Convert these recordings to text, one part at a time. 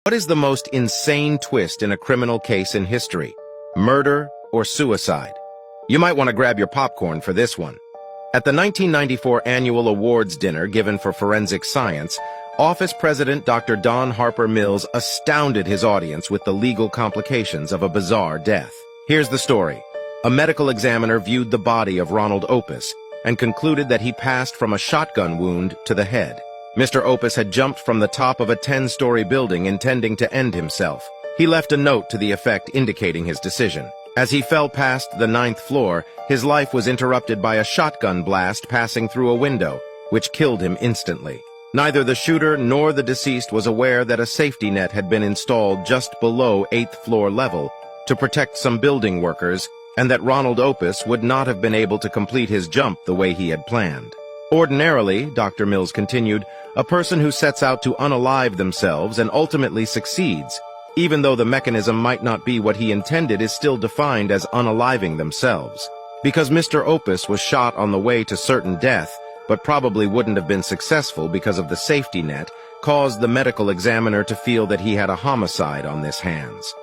What is the most insane twist in a criminal case in history? Murder or suicide? You might want to grab your popcorn for this one. At the 1994 annual awards dinner given for forensic science, Office President Dr. Don Harper Mills astounded his audience with the legal complications of a bizarre death. Here's the story. A medical examiner viewed the body of Ronald Opus and concluded that he passed from a shotgun wound to the head. Mr. Opus had jumped from the top of a 10-story building intending to end himself. He left a note to the effect indicating his decision. As he fell past the 9th floor, his life was interrupted by a shotgun blast passing through a window, which killed him instantly. Neither the shooter nor the deceased was aware that a safety net had been installed just below 8th floor level to protect some building workers, and that Ronald Opus would not have been able to complete his jump the way he had planned. Ordinarily, Dr. Mills continued, a person who sets out to unalive themselves and ultimately succeeds, even though the mechanism might not be what he intended, is still defined as unaliving themselves. Because Mr. Opus was shot on the way to certain death, but probably wouldn't have been successful because of the safety net, caused the medical examiner to feel that he had a homicide on his hands.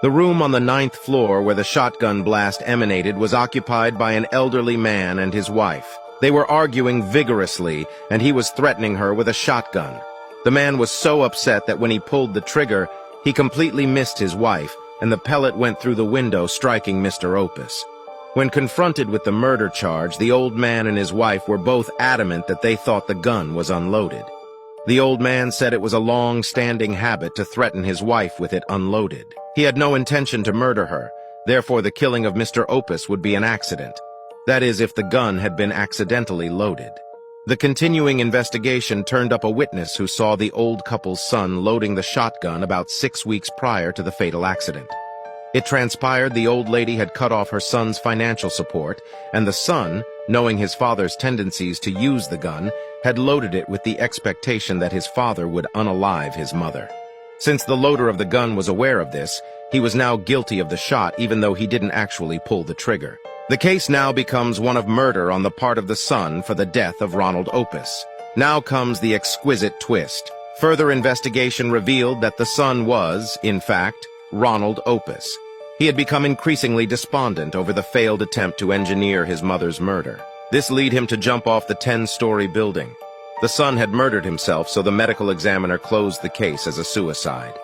The room on the 9th floor where the shotgun blast emanated was occupied by an elderly man and his wife. They were arguing vigorously, and he was threatening her with a shotgun. The man was so upset that when he pulled the trigger, he completely missed his wife, and the pellet went through the window, striking Mr. Opus. When confronted with the murder charge, the old man and his wife were both adamant that they thought the gun was unloaded. The old man said it was a long-standing habit to threaten his wife with it unloaded. He had no intention to murder her, therefore the killing of Mr. Opus would be an accident. That is, if the gun had been accidentally loaded. The continuing investigation turned up a witness who saw the old couple's son loading the shotgun about 6 weeks prior to the fatal accident. It transpired the old lady had cut off her son's financial support, and the son, knowing his father's tendencies to use the gun, had loaded it with the expectation that his father would unalive his mother. Since the loader of the gun was aware of this, he was now guilty of the shot even though he didn't actually pull the trigger. The case now becomes one of murder on the part of the son for the death of Ronald Opus. Now comes the exquisite twist. Further investigation revealed that the son was, in fact, Ronald Opus. He had become increasingly despondent over the failed attempt to engineer his mother's murder. This led him to jump off the 10-story building. The son had murdered himself, so the medical examiner closed the case as a suicide.